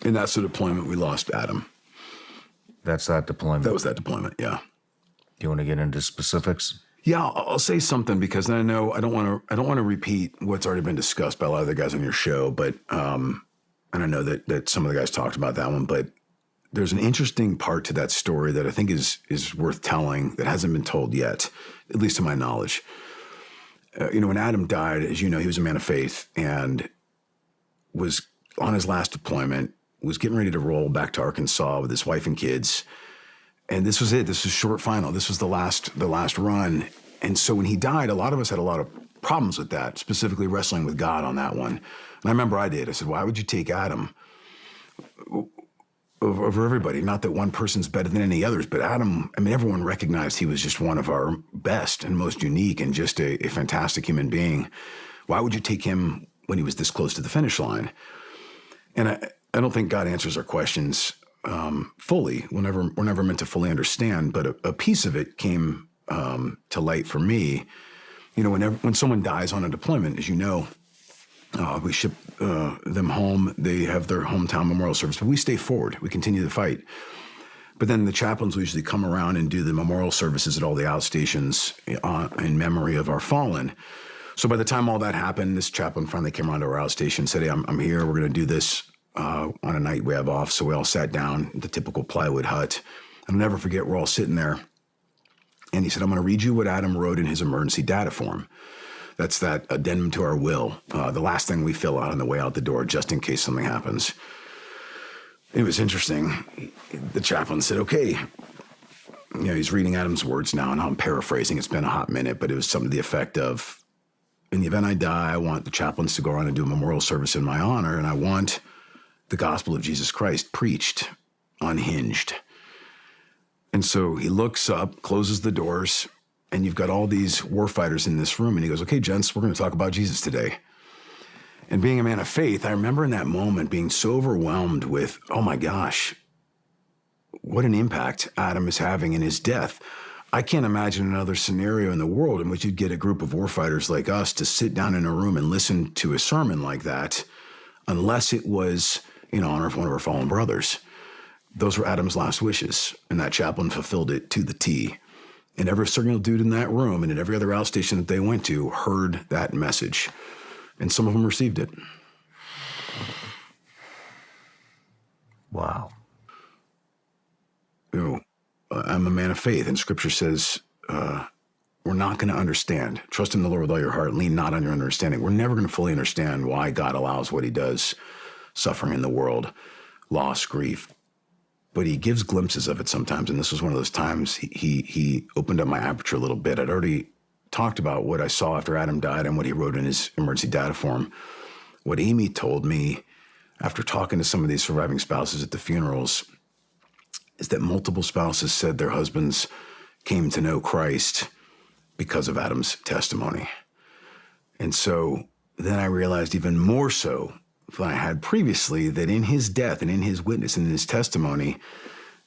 And that's the deployment we lost Adam. That's that deployment. That was that deployment, yeah. Do you want to get into specifics? Yeah, I'll say something because I know I don't want to repeat what's already been discussed by a lot of the guys on your show, but and I know that some of the guys talked about that one, but there's an interesting part to that story that I think is worth telling that hasn't been told yet, at least to my knowledge. When Adam died, as you know, he was a man of faith and was on his last deployment, was getting ready to roll back to Arkansas with his wife and kids. And this was it. This was short final. This was the last run. And so when he died, a lot of us had a lot of problems with that, specifically wrestling with God on that one. And I remember I did. I said, why would you take Adam over everybody? Not that one person's better than any others, but Adam, everyone recognized he was just one of our best and most unique and just a fantastic human being. Why would you take him when he was this close to the finish line? And I don't think God answers our questions fully. We're never meant to fully understand, but a piece of it came to light for me. When someone dies on a deployment, as you know, we ship them home. They have their hometown memorial service, but we stay forward. We continue the fight. But then the chaplains will usually come around and do the memorial services at all the outstations in memory of our fallen. So by the time all that happened, this chaplain finally came around to our outstation and said, hey, I'm here. We're going to do this on a night we have off. So we all sat down in the typical plywood hut. And I'll never forget, we're all sitting there. And he said, I'm going to read you what Adam wrote in his emergency data form. That's that addendum to our will, the last thing we fill out on the way out the door, just in case something happens. It was interesting. The chaplain said, okay. He's reading Adam's words now, and I'm paraphrasing. It's been a hot minute, but it was something to the effect of, in the event I die, I want the chaplains to go around and do a memorial service in my honor, and I want the gospel of Jesus Christ preached, unhinged. And so he looks up, closes the doors, and you've got all these warfighters in this room, and he goes, okay, gents, we're going to talk about Jesus today. And being a man of faith, I remember in that moment being so overwhelmed with, oh my gosh, what an impact Adam is having in his death. I can't imagine another scenario in the world in which you'd get a group of warfighters like us to sit down in a room and listen to a sermon like that, unless it was in honor of one of our fallen brothers. Those were Adam's last wishes, and that chaplain fulfilled it to the T. And every single dude in that room and at every other outstation that they went to heard that message. And some of them received it. Wow. I'm a man of faith, and Scripture says we're not going to understand. Trust in the Lord with all your heart, lean not on your understanding. We're never going to fully understand why God allows what he does, suffering in the world, loss, grief. But he gives glimpses of it sometimes, and this was one of those times he opened up my aperture a little bit. I'd already talked about what I saw after Adam died and what he wrote in his emergency data form. What Amy told me after talking to some of these surviving spouses at the funerals is that multiple spouses said their husbands came to know Christ because of Adam's testimony. And so then I realized even more so than I had previously that in his death and in his witness and in his testimony,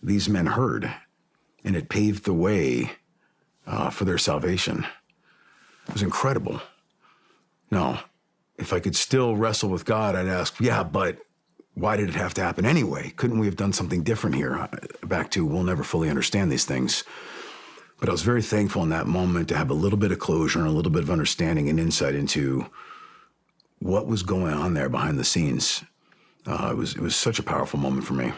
these men heard, and it paved the way for their salvation. It was incredible. Now, if I could still wrestle with God, I'd ask, yeah, but why did it have to happen anyway? Couldn't we have done something different here? Back to, we'll never fully understand these things. But I was very thankful in that moment to have a little bit of closure and a little bit of understanding and insight into what was going on there behind the scenes. It was such a powerful moment for me.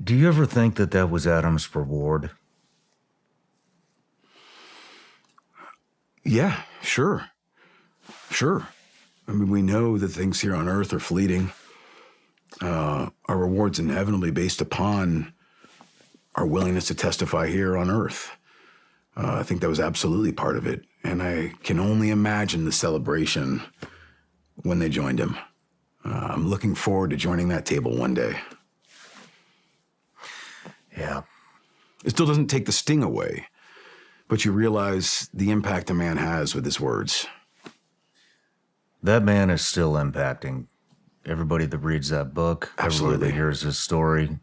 Do you ever think that was Adam's reward? Yeah, sure. We know that things here on earth are fleeting. Our rewards in heaven will be based upon our willingness to testify here on earth. I think that was absolutely part of it. And I can only imagine the celebration when they joined him. I'm looking forward to joining that table one day. Yeah. It still doesn't take the sting away, but you realize the impact a man has with his words. That man is still impacting everybody that reads that book, Absolutely. Everybody that hears his story.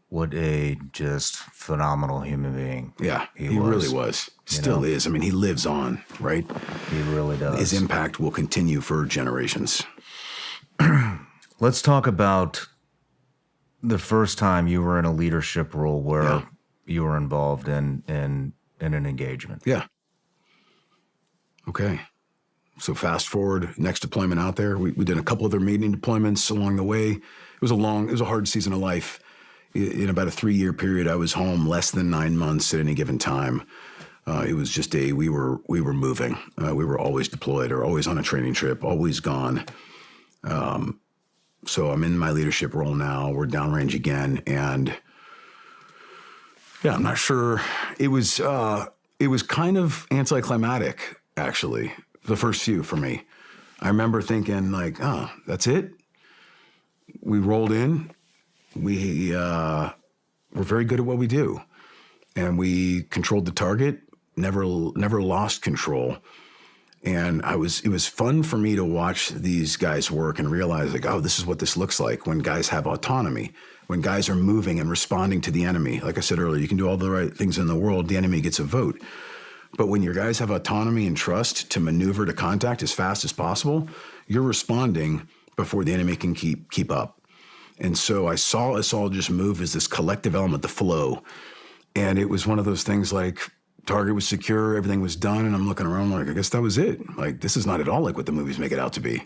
What a just phenomenal human being. Yeah, he really was. Still is. He lives on, right? He really does. His impact will continue for generations. Let's talk about the first time you were in a leadership role where you were involved in an engagement. Yeah. Okay. So fast forward, next deployment out there. We did a couple other maiden deployments along the way. It was a hard season of life. In about a 3-year period, I was home less than 9 months at any given time. It was just we were moving. We were always deployed or always on a training trip, always gone. So I'm in my leadership role now. We're downrange again, and I'm not sure. It was kind of anticlimactic, actually. The first few for me. I remember thinking like, oh, that's it. We rolled in. We're very good at what we do, and we controlled the target. Never lost control. And it was fun for me to watch these guys work and realize like, oh, this is what this looks like when guys have autonomy, when guys are moving and responding to the enemy. Like I said earlier, you can do all the right things in the world. The enemy gets a vote. But when your guys have autonomy and trust to maneuver to contact as fast as possible, you're responding before the enemy can keep up. And so I saw us all just move as this collective element, the flow. And it was one of those things like target was secure, everything was done, and I'm looking around like, I guess that was it. Like, this is not at all like what the movies make it out to be.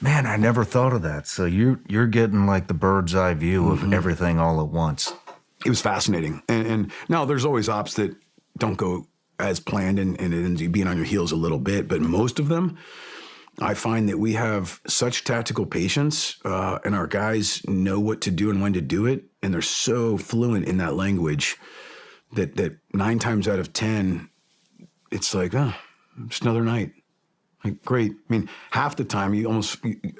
Man, I never thought of that. So you're getting like the bird's eye view of everything all at once. It was fascinating. And now there's always ops that don't go as planned and it ends up being on your heels a little bit, but most of them, I find that we have such tactical patience, and our guys know what to do and when to do it, and they're so fluent in that language that 9 times out of 10, it's like, oh, just another night. Like, great. I mean, half the time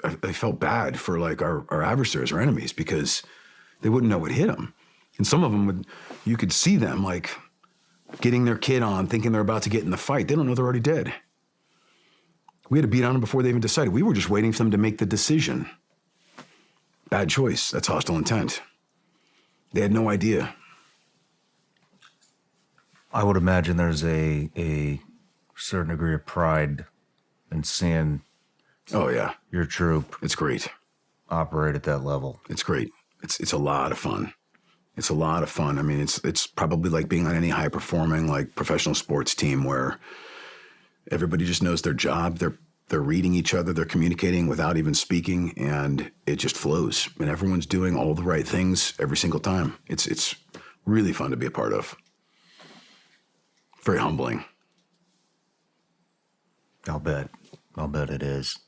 I felt bad for like our adversaries, our enemies, because they wouldn't know what hit them. And some of them you could see them like getting their kid on, thinking they're about to get in the fight. They don't know they're already dead. We had to beat on them before they even decided. We were just waiting for them to make the decision. Bad choice. That's hostile intent. They had no idea. I would imagine there's a certain degree of pride in seeing your troop It's great. operate at that level. It's great. It's a lot of fun. It's a lot of fun. I mean, it's probably like being on any high performing like professional sports team where everybody just knows their job. They're reading each other. They're communicating without even speaking, and it just flows. And everyone's doing all the right things every single time. It's really fun to be a part of. Very humbling. I'll bet it is.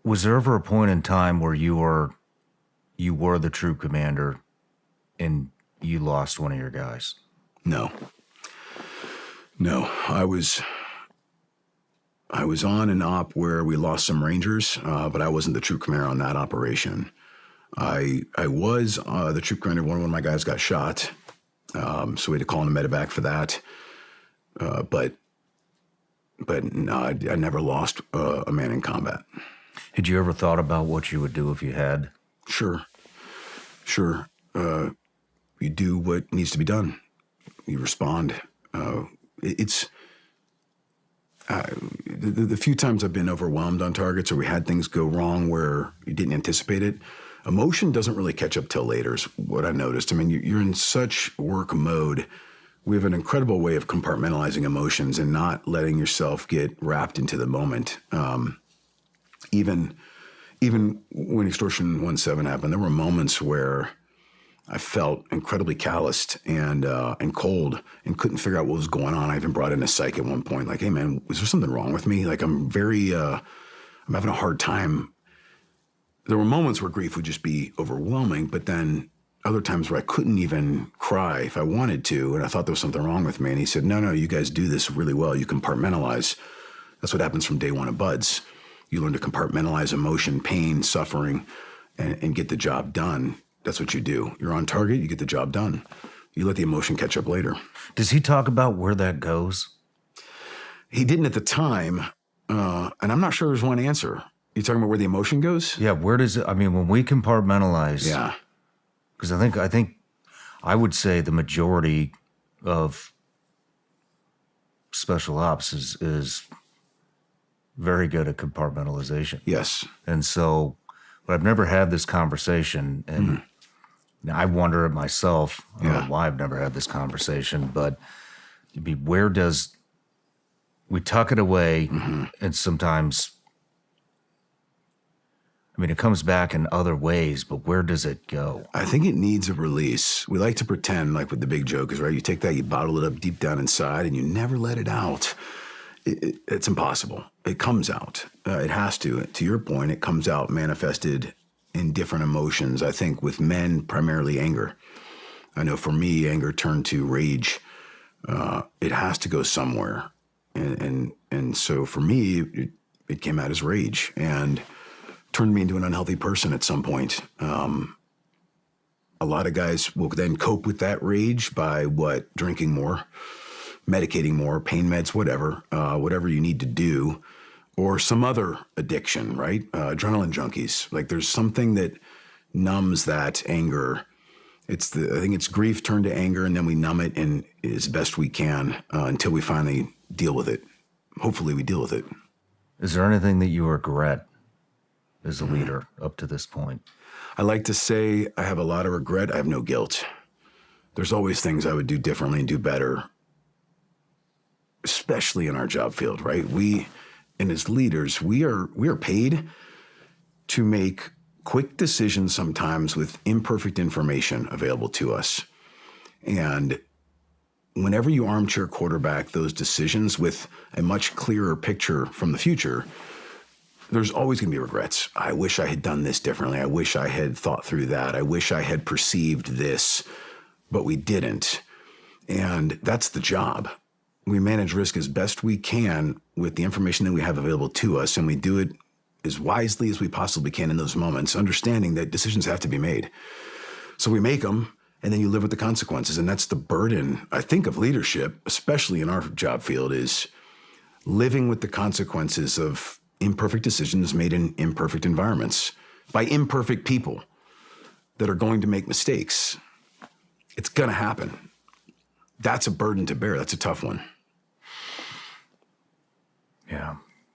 Was there ever a point in time where you were the troop commander and you lost one of your guys? No. I was on an op where we lost some Rangers, but I wasn't the troop commander on that operation. I was the troop commander when one of my guys got shot, so we had to call in a medevac for that. But no, I never lost a man in combat. Had you ever thought about what you would do if you had? Sure. You do what needs to be done. You respond. The few times I've been overwhelmed on targets or we had things go wrong where you didn't anticipate it, emotion doesn't really catch up till later is what I noticed. I mean, you're in such work mode. We have an incredible way of compartmentalizing emotions and not letting yourself get wrapped into the moment. Even when Extortion 1-7 happened, there were moments where I felt incredibly calloused and cold and couldn't figure out what was going on. I even brought in a psych at one point, like, hey man, is there something wrong with me? Like I'm having a hard time. There were moments where grief would just be overwhelming, but then other times where I couldn't even cry if I wanted to, and I thought there was something wrong with me. And he said, no, you guys do this really well. You compartmentalize. That's what happens from day one of Buds. You learn to compartmentalize emotion, pain, suffering, and get the job done. That's what you do. You're on target, you get the job done. You let the emotion catch up later. Does he talk about where that goes? He didn't at the time, and I'm not sure there's one answer. You talking about where the emotion goes? Yeah, where does it, I mean, when we compartmentalize, Yeah. Because I think I would say the majority of special ops is very good at compartmentalization. Yes. And so but I've never had this conversation, and I wonder it myself. I don't know why I've never had this conversation, but it'd be, where does we tuck it away, and sometimes, I mean, it comes back in other ways, but where does it go? I think it needs a release. We like to pretend like with the big jokers, right? You take that, you bottle it up deep down inside, and you never let it out. It's impossible. It comes out. It has to. To your point, it comes out manifested in different emotions. I think with men, primarily anger. I know for me, anger turned to rage. It has to go somewhere. And so for me, it came out as rage and turned me into an unhealthy person at some point. A lot of guys will then cope with that rage by what? Drinking more, medicating more, pain meds, whatever you need to do, or some other addiction, right? Adrenaline junkies. Like there's something that numbs that anger. I think it's grief turned to anger, and then we numb it and as best we can until we finally deal with it. Hopefully we deal with it. Is there anything that you regret as a leader up to this point? I like to say I have a lot of regret. I have no guilt. There's always things I would do differently and do better, especially in our job field, right? And as leaders, we are paid to make quick decisions sometimes with imperfect information available to us. And whenever you armchair quarterback those decisions with a much clearer picture from the future, there's always going to be regrets. I wish I had done this differently. I wish I had thought through that. I wish I had perceived this, but we didn't. And that's the job. We manage risk as best we can with the information that we have available to us, and we do it as wisely as we possibly can in those moments, understanding that decisions have to be made. So we make them, and then you live with the consequences. And that's the burden, I think, of leadership, especially in our job field, is living with the consequences of imperfect decisions made in imperfect environments by imperfect people that are going to make mistakes. It's going to happen. That's a burden to bear. That's a tough one. Yeah.